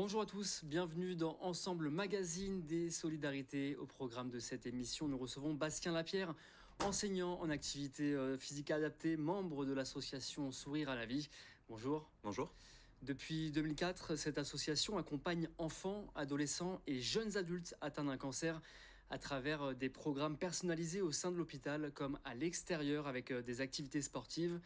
Bonjour à tous, bienvenue dans Ensemble Magazine des Solidarités. Au programme de cette émission, nous recevons Bastien Lapierre, enseignant en activité physique adaptée, membre de l'association Sourire à la vie. Bonjour. Bonjour. Depuis 2004, cette association accompagne enfants, adolescents et jeunes adultes atteints d'un cancer à travers des programmes personnalisés au sein de l'hôpital comme à l'extérieur avec des activités sportives.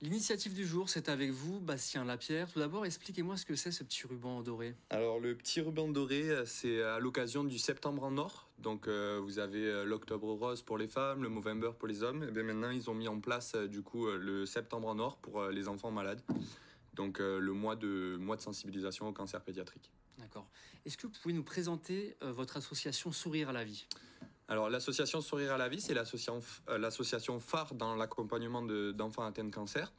L'initiative du jour, c'est avec vous, Bastien Lapierre. Tout d'abord, expliquez-moi ce que c'est ce petit ruban doré. Alors le petit ruban doré, c'est à l'occasion du Septembre en Or. Donc vous avez l'Octobre Rose pour les femmes, le Movember pour les hommes. Et bien maintenant, ils ont mis en place le Septembre en Or pour les enfants malades. Donc le mois de sensibilisation au cancer pédiatrique. D'accord. Est-ce que vous pouvez nous présenter votre association Sourire à la vie ? Alors l'association Sourire à la vie, c'est l'association phare dans l'accompagnement d'enfants atteints de cancer.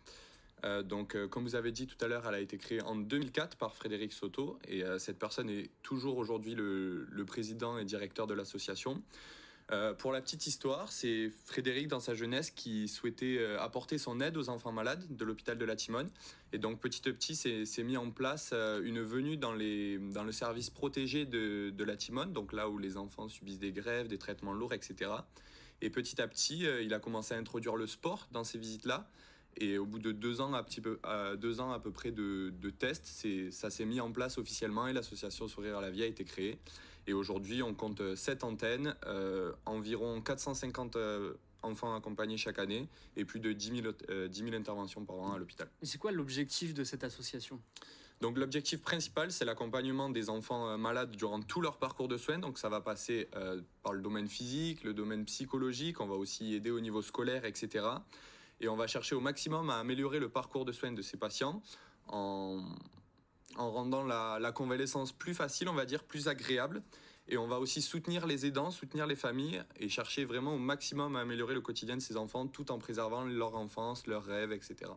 Comme vous avez dit tout à l'heure, elle a été créée en 2004 par Frédéric Soto et cette personne est toujours aujourd'hui le président et directeur de l'association. Pour la petite histoire, c'est Frédéric dans sa jeunesse qui souhaitait apporter son aide aux enfants malades de l'hôpital de la Timone. Et donc petit à petit, s'est mis en place une venue dans le service protégé de la Timone, donc là où les enfants subissent des grèves, des traitements lourds, etc. Et petit à petit, il a commencé à introduire le sport dans ces visites-là. Et au bout de 2 ans, à peu près de tests, ça s'est mis en place officiellement et l'association Sourire à la vie a été créée. Et aujourd'hui, on compte 7 antennes, environ 450 enfants accompagnés chaque année et plus de 10 000 interventions par an à l'hôpital. Et c'est quoi l'objectif de cette association ? Donc l'objectif principal, c'est l'accompagnement des enfants malades durant tout leur parcours de soins. Donc ça va passer par le domaine physique, le domaine psychologique, on va aussi aider au niveau scolaire, etc. Et on va chercher au maximum à améliorer le parcours de soins de ces patients en rendant la convalescence plus facile, on va dire, plus agréable. Et on va aussi soutenir les aidants, soutenir les familles et chercher vraiment au maximum à améliorer le quotidien de ces enfants tout en préservant leur enfance, leurs rêves, etc.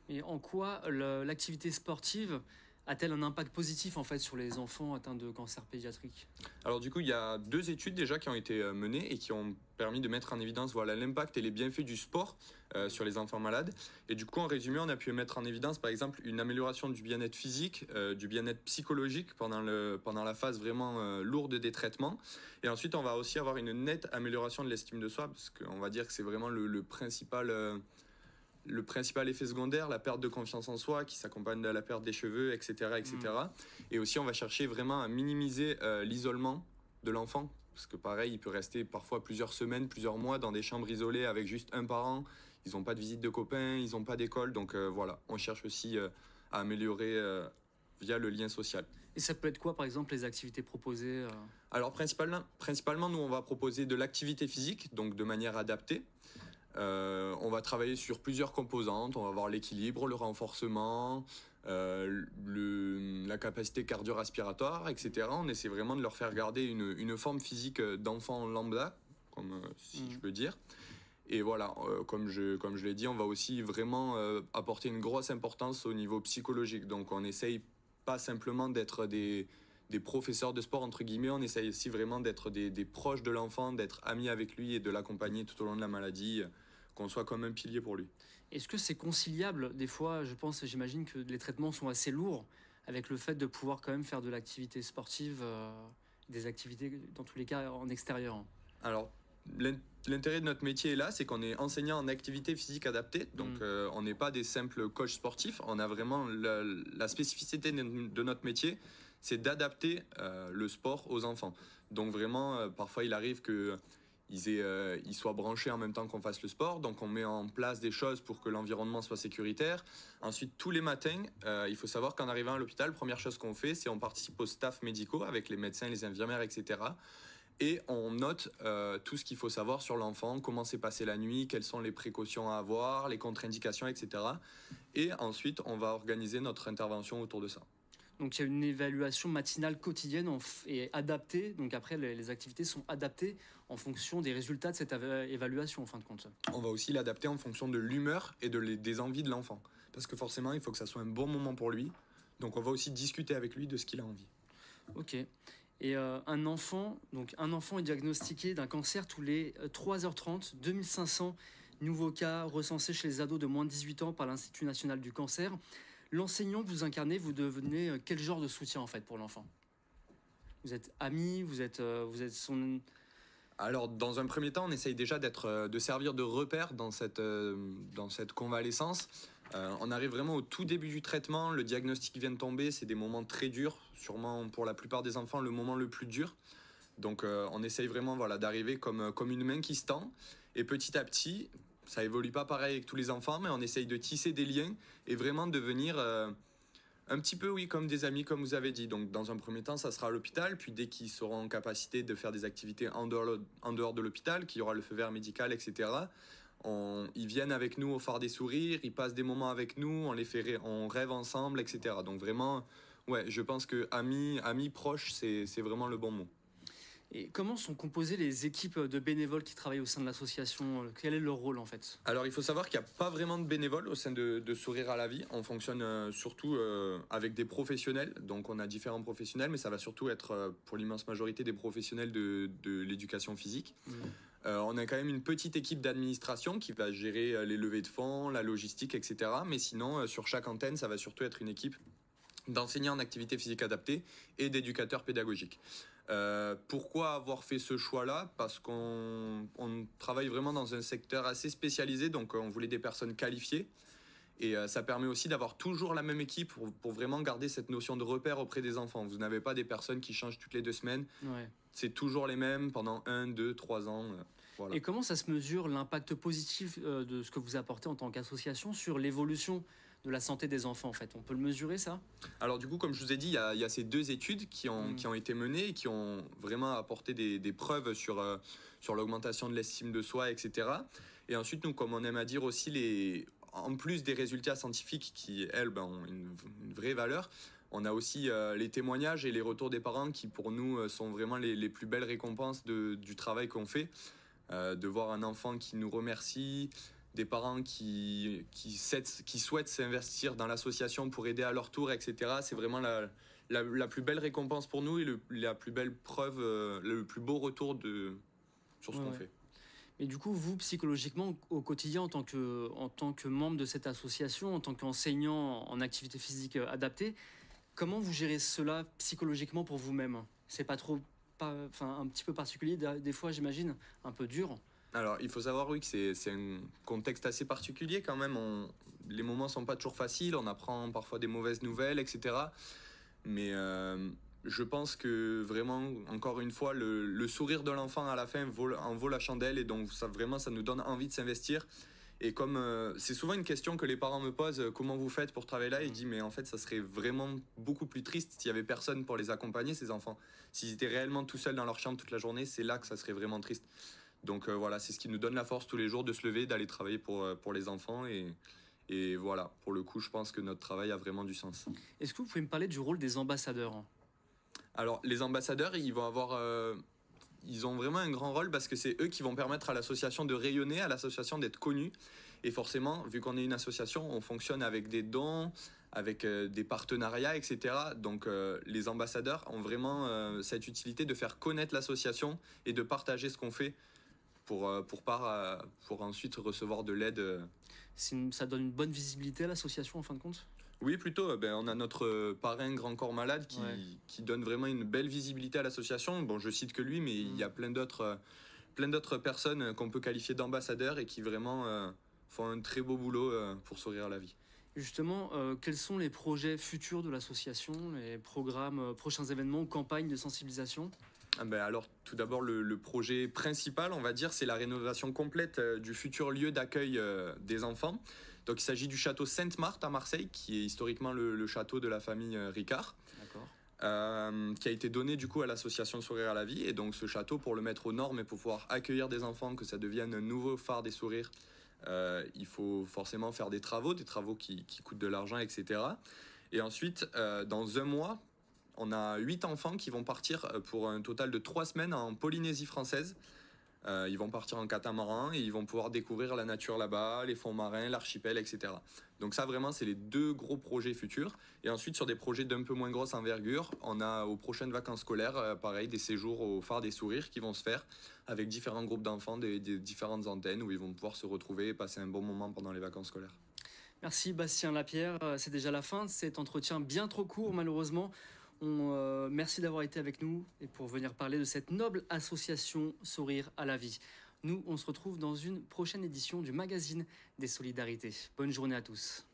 Et en quoi l'activité sportive a-t-elle un impact positif en fait sur les enfants atteints de cancer pédiatrique ? Alors du coup, il y a 2 études déjà qui ont été menées et qui ont permis de mettre en évidence l'impact et les bienfaits du sport sur les enfants malades. Et du coup, en résumé, on a pu mettre en évidence par exemple une amélioration du bien-être physique, du bien-être psychologique pendant la phase vraiment lourde des traitements. Et ensuite, on va aussi avoir une nette amélioration de l'estime de soi, parce qu'on va dire que c'est vraiment le principal effet secondaire, la perte de confiance en soi qui s'accompagne de la perte des cheveux, etc. etc. Et aussi, on va chercher vraiment à minimiser l'isolement de l'enfant. Parce que pareil, il peut rester parfois plusieurs semaines, plusieurs mois dans des chambres isolées avec juste un parent. Ils n'ont pas de visite de copains, ils n'ont pas d'école. Donc voilà, on cherche aussi à améliorer via le lien social. Et ça peut être quoi par exemple les activités proposées Alors principalement, nous on va proposer de l'activité physique, donc de manière adaptée. On va travailler sur plusieurs composantes, on va voir l'équilibre, le renforcement, la capacité cardio-respiratoire, etc. On essaie vraiment de leur faire garder une forme physique d'enfant lambda, si je peux dire. Et voilà, comme je l'ai dit, on va aussi vraiment apporter une grosse importance au niveau psychologique. Donc on essaye pas simplement d'être des professeurs de sport, entre guillemets, on essaye aussi vraiment d'être des proches de l'enfant, d'être amis avec lui et de l'accompagner tout au long de la maladie, qu'on soit comme un pilier pour lui. Est-ce que c'est conciliable ? Des fois, j'imagine que les traitements sont assez lourds avec le fait de pouvoir quand même faire de l'activité sportive, des activités dans tous les cas en extérieur. Alors, l'intérêt de notre métier est là, c'est qu'on est enseignant en activité physique adaptée, donc on n'est pas des simples coachs sportifs, on a vraiment la spécificité de notre métier, c'est d'adapter le sport aux enfants. Donc vraiment, parfois il arrive qu'ils soient branchés en même temps qu'on fasse le sport, donc on met en place des choses pour que l'environnement soit sécuritaire. Ensuite, tous les matins, il faut savoir qu'en arrivant à l'hôpital, première chose qu'on fait, c'est on participe aux staffs médicaux avec les médecins, les infirmières, etc. Et on note tout ce qu'il faut savoir sur l'enfant, comment s'est passée la nuit, quelles sont les précautions à avoir, les contre-indications, etc. Et ensuite, on va organiser notre intervention autour de ça. Donc il y a une évaluation matinale quotidienne et adaptée. Donc après, les activités sont adaptées en fonction des résultats de cette évaluation, en fin de compte. On va aussi l'adapter en fonction de l'humeur et des envies de l'enfant. Parce que forcément, il faut que ça soit un bon moment pour lui. Donc on va aussi discuter avec lui de ce qu'il a envie. Ok. Et un enfant est diagnostiqué d'un cancer tous les 3h30, 2500 Nouveau cas recensé chez les ados de moins de 18 ans par l'Institut national du cancer. L'enseignant que vous incarnez, vous devenez quel genre de soutien en fait pour l'enfant? Vous êtes ami, vous êtes son... Alors, dans un premier temps, on essaye déjà de servir de repère dans cette convalescence. On arrive vraiment au tout début du traitement, le diagnostic vient de tomber, c'est des moments très durs, sûrement pour la plupart des enfants le moment le plus dur. Donc on essaye vraiment voilà, d'arriver comme une main qui se tend. Et petit à petit, ça évolue pas pareil avec tous les enfants, mais on essaye de tisser des liens et vraiment devenir un petit peu, oui, comme des amis, comme vous avez dit. Donc dans un premier temps, ça sera à l'hôpital, puis dès qu'ils seront en capacité de faire des activités en dehors de l'hôpital, qu'il y aura le feu vert médical, etc., ils viennent avec nous au Phare des Sourires, ils passent des moments avec nous, on rêve ensemble, etc. Donc vraiment, ouais, je pense que amis proches, c'est vraiment le bon mot. Et comment sont composées les équipes de bénévoles qui travaillent au sein de l'association? Quel est leur rôle en fait? Alors il faut savoir qu'il n'y a pas vraiment de bénévoles au sein de Sourire à la vie. On fonctionne surtout avec des professionnels. Donc on a différents professionnels, mais ça va surtout être pour l'immense majorité des professionnels de l'éducation physique. On a quand même une petite équipe d'administration qui va gérer les levées de fonds, la logistique, etc. Mais sinon, sur chaque antenne, ça va surtout être une équipe d'enseignants en activité physique adaptée et d'éducateurs pédagogiques. Pourquoi avoir fait ce choix-là? Parce qu'on travaille vraiment dans un secteur assez spécialisé, donc on voulait des personnes qualifiées. Et ça permet aussi d'avoir toujours la même équipe pour vraiment garder cette notion de repère auprès des enfants. Vous n'avez pas des personnes qui changent toutes les 2 semaines. Ouais. C'est toujours les mêmes pendant 1, 2, 3 ans. Voilà. Et comment ça se mesure l'impact positif de ce que vous apportez en tant qu'association sur l'évolution de la santé des enfants en fait? On peut le mesurer ça? Alors du coup, comme je vous ai dit, il y a ces 2 études qui ont été menées et qui ont vraiment apporté des preuves sur l'augmentation de l'estime de soi, etc. Et ensuite, nous, comme on aime à dire aussi, en plus des résultats scientifiques qui, elles, ont une vraie valeur, on a aussi les témoignages et les retours des parents qui, pour nous, sont vraiment les plus belles récompenses du travail qu'on fait. De voir un enfant qui nous remercie, des parents qui souhaitent s'investir dans l'association pour aider à leur tour, etc. C'est vraiment la plus belle récompense pour nous et la plus belle preuve, le plus beau retour sur ce qu'on fait. Et du coup, vous, psychologiquement, au quotidien, en tant que membre de cette association, en tant qu'enseignant en activité physique adaptée, comment vous gérez cela psychologiquement pour vous-même? C'est pas trop, un petit peu particulier des fois, j'imagine, un peu dur? Alors, il faut savoir, oui, que c'est un contexte assez particulier quand même. Les moments sont pas toujours faciles, on apprend parfois des mauvaises nouvelles, etc. Mais je pense que vraiment, encore une fois, le sourire de l'enfant à la fin en vaut la chandelle. Et donc, ça nous donne envie de s'investir. Et comme c'est souvent une question que les parents me posent, comment vous faites pour travailler là? Et je dis, mais en fait, ça serait vraiment beaucoup plus triste s'il y avait personne pour les accompagner, ces enfants. S'ils étaient réellement tout seuls dans leur chambre toute la journée, c'est là que ça serait vraiment triste. Donc voilà, c'est ce qui nous donne la force tous les jours de se lever, d'aller travailler pour les enfants. Et voilà, pour le coup, je pense que notre travail a vraiment du sens. Est-ce que vous pouvez me parler du rôle des ambassadeurs? Alors, les ambassadeurs, ils ont vraiment un grand rôle parce que c'est eux qui vont permettre à l'association de rayonner, à l'association d'être connue. Et forcément, vu qu'on est une association, on fonctionne avec des dons, avec des partenariats, etc. Donc les ambassadeurs ont vraiment cette utilité de faire connaître l'association et de partager ce qu'on fait pour ensuite recevoir de l'aide. Ça donne une bonne visibilité à l'association en fin de compte? Oui, plutôt. On a notre parrain Grand Corps Malade qui donne vraiment une belle visibilité à l'association. Bon, je cite que lui, mais il y a plein d'autres personnes qu'on peut qualifier d'ambassadeurs et qui vraiment font un très beau boulot pour Sourire à la vie. Justement, quels sont les projets futurs de l'association, les programmes, prochains événements ou campagnes de sensibilisation? Alors, tout d'abord, le projet principal, on va dire, c'est la rénovation complète du futur lieu d'accueil des enfants. Donc, il s'agit du château Sainte-Marthe à Marseille, qui est historiquement le château de la famille Ricard, qui a été donné du coup à l'association Sourire à la vie. Et donc, ce château, pour le mettre aux normes et pour pouvoir accueillir des enfants, que ça devienne un nouveau phare des sourires, il faut forcément faire des travaux qui coûtent de l'argent, etc. Et ensuite, dans un mois, on a 8 enfants qui vont partir pour un total de 3 semaines en Polynésie française. Ils vont partir en catamaran et ils vont pouvoir découvrir la nature là-bas, les fonds marins, l'archipel, etc. Donc ça, vraiment, c'est les 2 gros projets futurs. Et ensuite, sur des projets d'un peu moins grosse envergure, on a aux prochaines vacances scolaires, pareil, des séjours au phare des Sourires qui vont se faire avec différents groupes d'enfants des différentes antennes où ils vont pouvoir se retrouver et passer un bon moment pendant les vacances scolaires. Merci Bastien Lapierre. C'est déjà la fin de cet entretien bien trop court malheureusement. Merci d'avoir été avec nous et pour venir parler de cette noble association Sourire à la vie. Nous, on se retrouve dans une prochaine édition du magazine des solidarités. Bonne journée à tous.